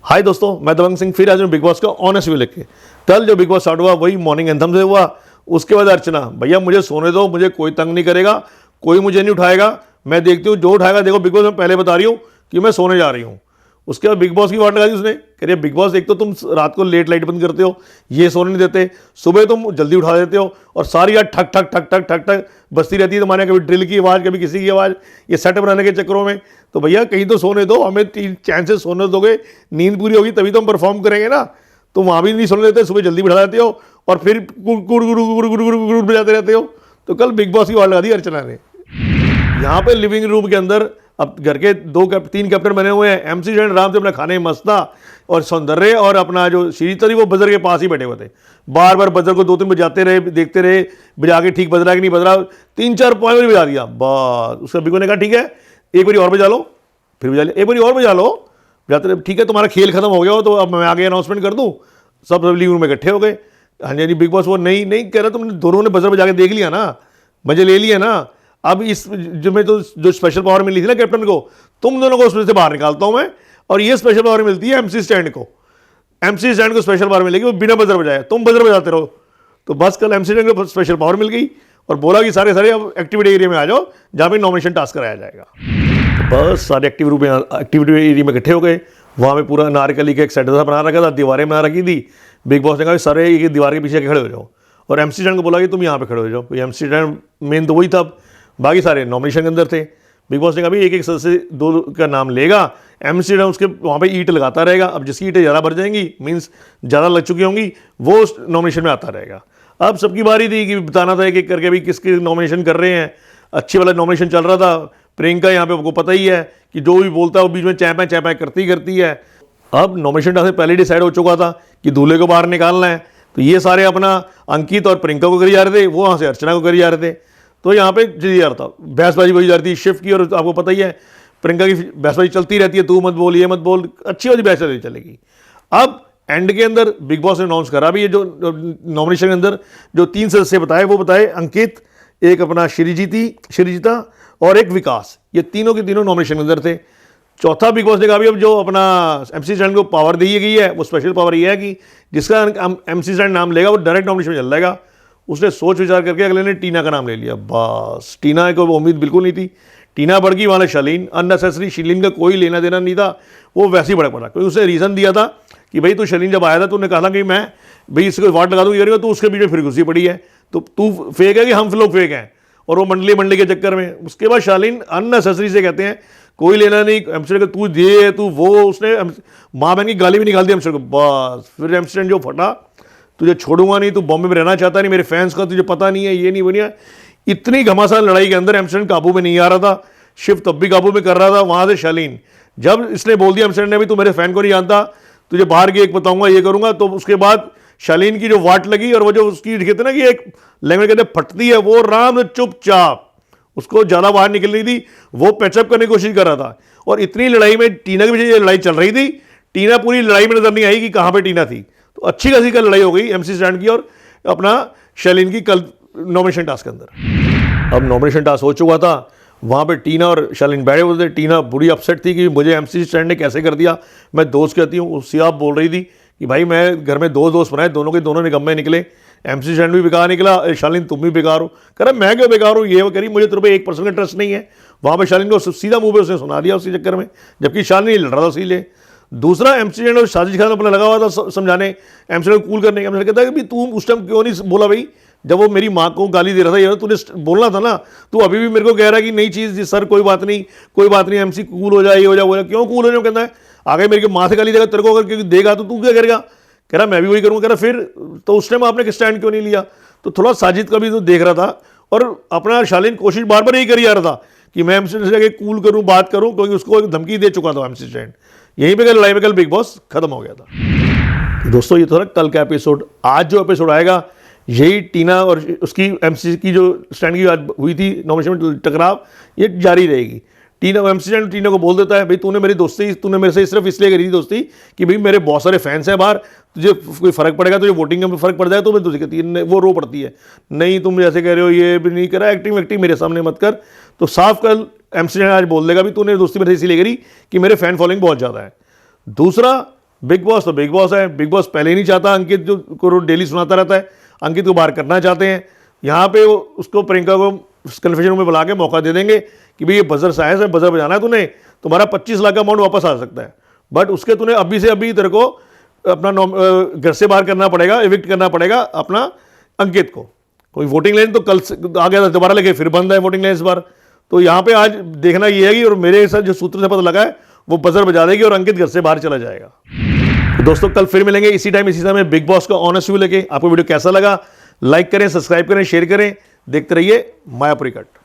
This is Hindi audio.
हाय दोस्तों, मैं दबंग सिंह फिर आज बिग बॉस का ऑनेस्ट व्यू लेके। कल जो बिग बॉस स्टार्ट हुआ वही मॉर्निंग एंथम से हुआ। उसके बाद अर्चना, भैया मुझे सोने दो, मुझे कोई तंग नहीं करेगा, कोई मुझे नहीं उठाएगा, मैं देखती हूँ जो उठाएगा। देखो बिग बॉस में पहले बता रही हूँ कि मैं सोने जा रही हूँ। उसके बाद बिग बॉस की वाट लगा दी उसने, कह रही बिग बॉस एक तो तुम रात को लेट लाइट बंद करते हो, ये सोने नहीं देते, सुबह तुम जल्दी उठा देते हो और सारी रात ठक ठक ठक ठक ठक ठक बजती रहती है तुम्हारे, कभी ड्रिल की आवाज़ कभी किसी की आवाज़, ये सेट बनाने के चक्करों में। तो भैया कहीं तो सोने दो, हमें चैन से सोने दोगे, नींद पूरी होगी तभी तो हम परफॉर्म करेंगे ना। तो वहाँ भी नहीं सोने देते, सुबह जल्दी बिठा देते हो और फिर गुड़ गुड़ गुड़ गुड़ गुड़ गुड़ बजाते रहते हो। तो कल बिग बॉस की वाट लगा दी अर्चना ने। यहाँ पे लिविंग रूम के अंदर अब घर के तीन कैप्टन बने हुए हैं। एमसी जैन आराम से अपना खाने में मस्त था और सौंदर्य और अपना जो श्रीजीता थी वो बजर के पास ही बैठे हुए थे। बार बार बजर को 2-3 बजाते रहे, देखते रहे बजा के ठीक बज रहा है कि नहीं बज रहा। 3-4 पॉइंट बजा दिया बस। उसका बिगो ने कहा ठीक है एक बारी और बजा लो, फिर बजा लिया, एक बारी और बजा लो, बजाते रहे। ठीक है तुम्हारा खेल खत्म हो गया हो तो अब मैं आगे अनाउंसमेंट कर दूँ। सब लिविंग रूम में इकट्ठे हो गए। हाँ जी बिग बॉस वो नहीं कह रहा, तुमने दोनों ने बजर बजा के देख लिया ना, मजे ले लिए ना। अब इस जो में तो जो स्पेशल पावर मिली थी ना कैप्टन को, तुम दोनों को उसमें से बाहर निकालता हूं मैं, और ये स्पेशल पावर मिलती है एमसी स्टैंड को। एमसी स्टैंड को स्पेशल पावर मिलेगी, वो बिना बजर बजाए, तुम बजर बजाते रहो। तो बस कल एमसी स्टैंड को स्पेशल पावर मिल गई और बोला कि सारे अब एक्टिविटी एरिया में आ जाओ जहां पे नॉमिनेशन टास्क कराया जाएगा। तो बस सारे एक्टिविटी एरिया में इकट्ठे हो गए। वहां पे पूरा नारकली का एक सेटअप बना रखा था, दीवारें बना रखी थी। बिग बॉस ने कहा सारे एक दीवार के पीछे खड़े हो जाओ और एमसी स्टैंड को बोला कि तुम यहाँ पे खड़े हो जाओ। एमसी स्टैंड मेन तो वही था, बाकी सारे नॉमिनेशन के अंदर थे। बिग बॉस ने कहा एक सदस्य दो का नाम लेगा, एमसी उसके वहाँ पे ईंट लगाता रहेगा। अब जिसकी ईंटें ज़्यादा भर जाएंगी, मींस ज़्यादा लग चुकी होंगी, वो उस नॉमिनेशन में आता रहेगा। अब सबकी बारी थी कि बताना था एक एक करके भी किसके नॉमिनेशन कर रहे हैं। अच्छी वाला नॉमिनेशन चल रहा था। प्रियंका यहाँ पे आपको पता ही है कि जो भी बोलता है वो बीच में चैपैं करती है। अब नॉमिनेशन टास्क पहले डिसाइड हो चुका था कि दूल्हे को बाहर निकालना है, तो ये सारे अपना अंकित और प्रियंका को करी जा रहे थे, वो वहाँ से अर्चना को करी जा रहे थे। तो यहाँ पे जी यार था बहसबाजी वही जा रही थी शिफ्ट की, और आपको पता ही है प्रियंका की बहसबाजी चलती रहती है, तू मत बोल ये मत बोल, अच्छी वाली बहस चलेगी। अब एंड के अंदर बिग बॉस ने अनाउंस करा भी ये जो नॉमिनेशन के अंदर जो 3 सदस्य बताए, वो बताए अंकित, एक अपना श्रीजीता और एक विकास। ये तीनों के तीनों नॉमिनेशन के अंदर थे। चौथा बिग बॉस ने कहा भी अब जो अपना एमसी स्टैंड को पावर दी गई है वो स्पेशल पावर ये है कि जिसका एमसी स्टैंड नाम लेगा वो डायरेक्ट नॉमिनेशन में चल जाएगा। उसने सोच विचार करके अगले ने टीना का नाम ले लिया। बस टीना को उम्मीद बिल्कुल नहीं थी। टीना बढ़ गई, वहाँ शालीन अननेसेसरी, शालीन का कोई लेना देना नहीं था, वो वैसे ही भड़क पड़ा। क्योंकि उसने रीज़न दिया था कि भाई तू शालीन जब आया था तो उन्होंने कहा था कि मैं भाई इसको वाट लगा दूँ ये, तो उसके बीच में फिर घुसी पड़ी है, तो तू फेक है कि हम लोग फेक हैं, और वो मंडली के चक्कर में। उसके बाद शालीन अननेसेसरी से कहते हैं कोई लेना नहीं एमसी का, तू ये तू वो, उसने माँ बहन की गाली भी निकाल दी एमसी को। बस फिर एमसी जो फटा, तुझे छोड़ूंगा नहीं, तू बॉम्बे में रहना चाहता नहीं, मेरे फैंस का तुझे पता नहीं है, ये नहीं बनिया। इतनी घमासान लड़ाई के अंदर एमसी काबू में नहीं आ रहा था, शिव तब भी काबू में कर रहा था। वहां से शालीन जब इसने बोल दिया एमसी ने भी तू मेरे फैन को नहीं जानता, तुझे बाहर की एक बताऊंगा ये करूंगा, तो उसके बाद शालीन की जो वाट लगी और वो जो उसकी कहते ना कि एक लैंग्वेज के अंदर फटती है, वो राम चुपचाप, उसको ज़्यादा बाहर निकल रही थी, वो पैचअप करने की कोशिश कर रहा था। और इतनी लड़ाई में टीना के पीछे ये लड़ाई चल रही थी, टीना पूरी लड़ाई में नजर नहीं आई कि कहाँ पे टीना थी। तो अच्छी खासी का लड़ाई हो गई एमसी स्टैंड की और अपना शालीन की कल नॉमिनेशन टास्क के अंदर। अब नॉमिनेशन टास्क हो चुका था, वहाँ पे टीना और शालीन बैठे हुए थे। टीना बुरी अपसेट थी कि मुझे एमसी स्टैंड ने कैसे कर दिया। मैं दोस्त कहती हूँ, उससे आप बोल रही थी कि भाई मैं घर में 2 दोस्त बनाए, दोनों के दोनों निकम्मे निकले, एमसी स्टैंड भी बेकार निकला, शालीन तुम भी बेकार हो। कह रहा मैं क्यों बेकार हूँ, ये वो करी, मुझे तुम पे 1% का ट्रस्ट नहीं है। वहाँ पे शालीन को सीधा मुंह पे उसने सुना दिया उसी चक्कर में, जबकि शालीन लड़ रहा था उसी लिए। दूसरा एमसी स्टैंड और साजिद खान अपना लगा हुआ था समझाने, एमसी को कूल करने का। मैंने कहता है कि तू उस टाइम क्यों नहीं बोला भाई, जब वो मेरी माँ को गाली दे रहा था, यार तूने बोलना था ना। तू अभी भी मेरे को कह रहा है कि नई चीज़ सर कोई बात नहीं एमसी कूल हो जाए, ये हो जाए, क्यों कूल हो जाए। कहता है आगे मेरे माँ से गाली देगा, तेरे को अगर देगा तो तू क्या करेगा। कह रहा मैं भी वही करूँगा। कह रहा फिर तो उस टाइम आपने स्टैंड क्यों नहीं लिया। तो थोड़ा साजिद का भी तो देख रहा था, और अपना शालीन कोशिश बार बार यही करी जा रहा था कि मैं एमसी से जाके कूल करूँ, बात करूँ, क्योंकि उसको एक धमकी दे चुका था एमसी स्टैंड। यहीं पे लड़ाई में कल बिग बॉस खत्म हो गया था। तो दोस्तों ये तो था कल का एपिसोड। आज जो एपिसोड आएगा यही टीना और उसकी एमसी की जो स्टैंड की आज हुई थी नॉमिनेशन में टकराव, ये जारी रहेगी। टीना एमसी स्टैंड टीना को बोल देता है भाई तूने मेरी दोस्ती, तूने मेरे से सिर्फ इसलिए करी थी दोस्ती कि भाई मेरे बहुत सारे फैंस हैं बाहर, तुझे कोई फर्क पड़ेगा, तुझे वोटिंग में फर्क पड़ जाए तो मैं तुझे कहती है, वो रो पड़ती है, नहीं तुम जैसे कह रहे हो ये भी नहीं करा, एक्टिंग मेरे सामने मत कर। तो साफ कल एमसी स्टैंड आज बोल देगा भी तूने दोस्ती मेरे से इसीलिए करी कि मेरे फैन फॉलोइंग बहुत ज़्यादा है। दूसरा बिग बॉस तो बिग बॉस है, बिग बॉस पहले ही नहीं चाहता अंकित जो को डेली सुनाता रहता है, अंकित को बाहर करना चाहते हैं। यहाँ पे वो उसको प्रियंका को कन्फ्यूजन रूम में बुला के मौका दे देंगे कि भाई ये बजर साइंस है, बजर बजाना है तूने, तुम्हारा 25 लाख का अमाउंट वापस आ सकता है, बट उसके तूने अभी से अभी तेरे को अपना घर से बाहर करना पड़ेगा, इविक्ट करना पड़ेगा अपना अंकित को। कोई वोटिंग लाइन तो कल आ गया था, दोबारा लगे फिर बंद है वोटिंग लाइन इस बार। तो यहाँ पे आज देखना ये है कि, और मेरे साथ जो सूत्र से पता लगा है, वो बजर बजा देगी और अंकित घर से बाहर चला जाएगा। तो दोस्तों कल फिर मिलेंगे इसी टाइम इसी समय बिग बॉस का ऑनेस्ट व्यू लेके। आपको वीडियो कैसा लगा, लाइक करें, सब्सक्राइब करें, शेयर करें, देखते रहिए मायापुरी कट।